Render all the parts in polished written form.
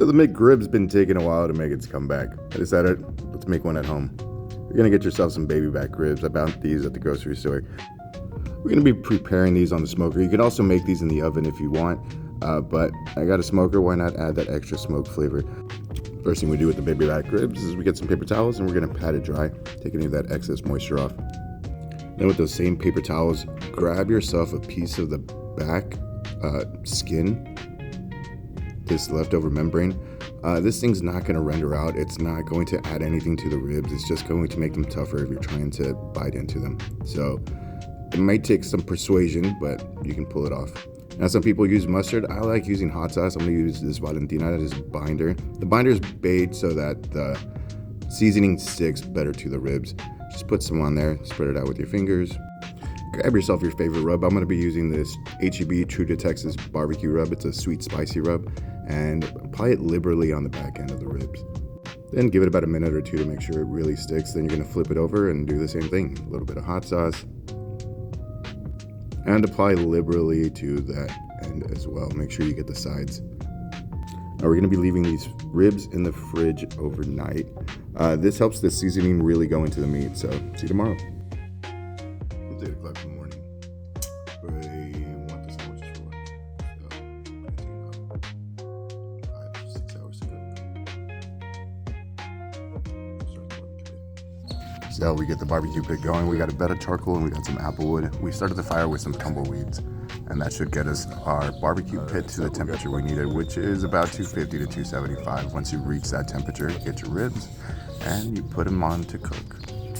So the McRib's been taking a while to make its comeback. I decided, let's make one at home. You're gonna get yourself some baby back ribs. I bought these at the grocery store. We're gonna be preparing these on the smoker. You can also make these in the oven if you want, but I got a smoker, why not add that extra smoke flavor? First thing we do with the baby back ribs is we get some paper towels and we're gonna pat it dry, take any of that excess moisture off. Then with those same paper towels, grab yourself a piece of the back skin, this leftover membrane. This thing's not going to render out. It's not going to add anything to the ribs. It's just going to make them tougher if you're trying to bite into them. So it might take some persuasion, but you can pull it off. Now some people use mustard. I like using hot sauce. I'm going to use this Valentina, this binder. The binder is made so that the seasoning sticks better to the ribs. Just put some on there, spread it out with your fingers. Grab yourself your favorite rub. I'm going to be using this H-E-B True to Texas barbecue rub. It's a sweet, spicy rub, and apply it liberally on the back end of the ribs. Then give it about a minute or two to make sure it really sticks. Then you're going to flip it over and do the same thing. A little bit of hot sauce, and apply liberally to that end as well. Make sure you get the sides. Now we're going to be leaving these ribs in the fridge overnight. This helps the seasoning really go into the meat. So see you tomorrow. It's 8 o'clock in the morning. I want the sandwiches for lunch. So, 5 to 6 hours to cook. So we get the barbecue pit going. We got a bed of charcoal and we got some apple wood. We started the fire with some tumbleweeds, and that should get us our barbecue pit to the temperature we needed, which is about 250 to 275. Once you reach that temperature, get your ribs and you put them on to cook.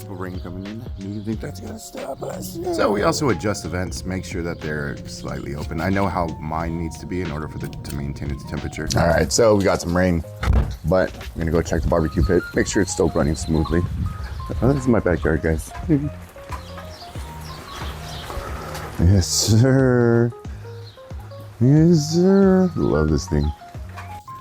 Rain coming in. You think that's gonna stop us? No. So we also adjust the vents, make sure that they're slightly open. I know how mine needs to be in order for to maintain its temperature. All right, so we got some rain, but I'm gonna go check the barbecue pit, make sure it's still running smoothly. Oh, this is my backyard, guys. Yes, sir. Yes, sir. Love this thing.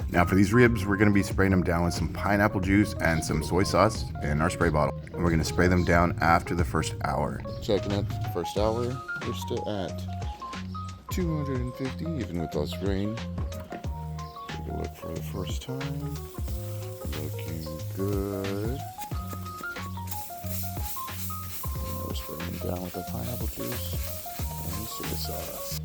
Now for these ribs, we're gonna be spraying them down with some pineapple juice and some soy sauce in our spray bottle. And we're gonna spray them down after the first hour. Checking out the first hour, we're still at 250, even with us rain. Take a look for the first time. Looking good. And we're spraying them down with the pineapple juice and soy sauce.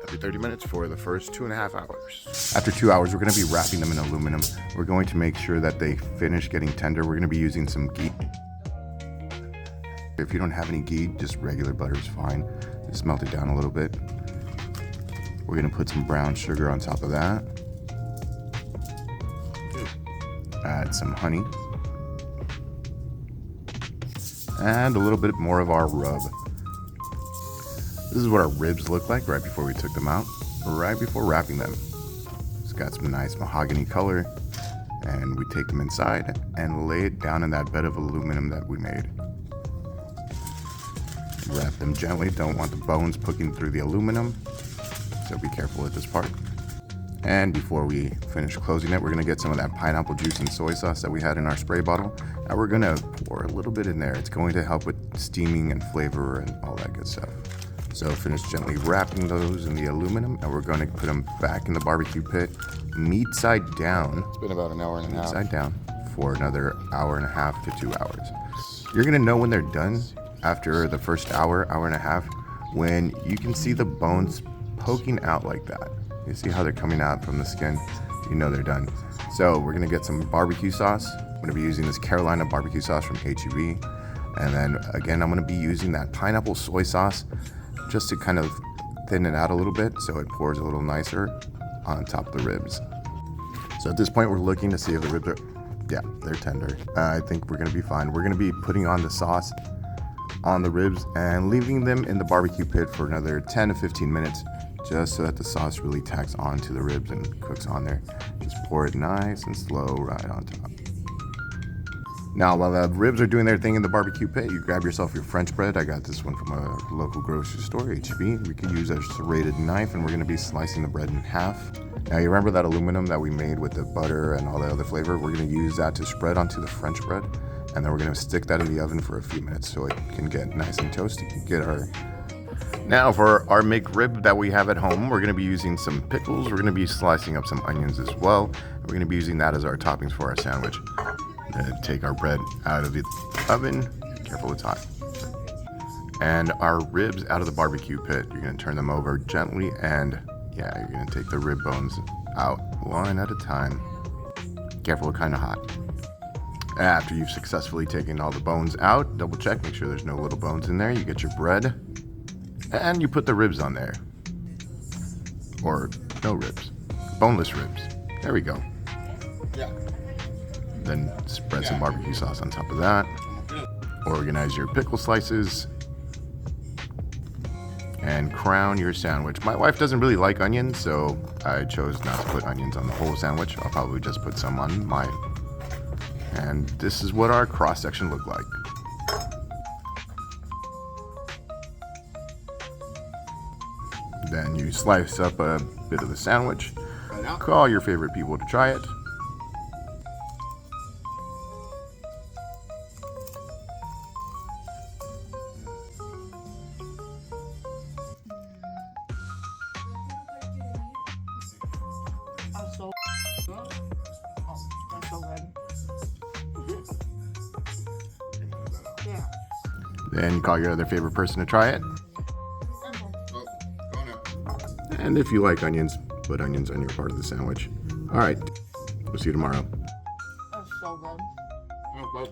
Every 30 minutes for the first 2.5 hours. After 2 hours, we're going to be wrapping them in aluminum. We're going to make sure that they finish getting tender. We're going to be using some ghee. If you don't have any ghee, just regular butter is fine. Just melt it down a little bit. We're going to put some brown sugar on top of that. Add some honey. And a little bit more of our rub. This is what our ribs look like right before we took them out, right before wrapping them. It's got some nice mahogany color, and we take them inside and lay it down in that bed of aluminum that we made. Wrap them gently, don't want the bones poking through the aluminum, so be careful with this part. And before we finish closing it, we're gonna get some of that pineapple juice and soy sauce that we had in our spray bottle, and we're gonna pour a little bit in there. It's going to help with steaming and flavor and all that good stuff. So finish gently wrapping those in the aluminum, and we're going to put them back in the barbecue pit, meat side down. It's been about an hour and a half. Meat side down for another hour and a half to 2 hours. You're gonna know when they're done after the first hour, hour and a half, when you can see the bones poking out like that. You see how they're coming out from the skin? You know they're done. So we're gonna get some barbecue sauce. I'm gonna be using this Carolina barbecue sauce from H-E-B. And then again, I'm gonna be using that pineapple soy sauce just to kind of thin it out a little bit so it pours a little nicer on top of the ribs. So at this point, we're looking to see if the ribs are, yeah, they're tender. I think we're gonna be fine. We're gonna be putting on the sauce on the ribs and leaving them in the barbecue pit for another 10 to 15 minutes, just so that the sauce really tacks onto the ribs and cooks on there. Just pour it nice and slow right on top. Now, while the ribs are doing their thing in the barbecue pit, you grab yourself your French bread. I got this one from a local grocery store, H-E-B. We could use a serrated knife, and we're gonna be slicing the bread in half. Now, you remember that aluminum that we made with the butter and all that other flavor? We're gonna use that to spread onto the French bread, and then we're gonna stick that in the oven for a few minutes so it can get nice and toasty. Get our Now for our McRib that we have at home, we're going to be using some pickles. We're going to be slicing up some onions as well. We're going to be using that as our toppings for our sandwich. We're going to take our bread out of the oven. Careful, it's hot. And our ribs out of the barbecue pit. You're going to turn them over gently, and yeah, you're going to take the rib bones out one at a time. Careful, it's kind of hot. After you've successfully taken all the bones out, double check, make sure there's no little bones in there. You get your bread, and you put the ribs on there. Or no ribs. Boneless ribs. There we go. Yeah. Then spread some barbecue sauce on top of that. Organize your pickle slices. And crown your sandwich. My wife doesn't really like onions, so I chose not to put onions on the whole sandwich. I'll probably just put some on mine. And this is what our cross section looked like. Then you slice up a bit of the sandwich. Call your favorite people to try it. That's so good. Yeah. Then call your other favorite person to try it. And if you like onions, put onions on your part of the sandwich. All right, we'll see you tomorrow. That's so good.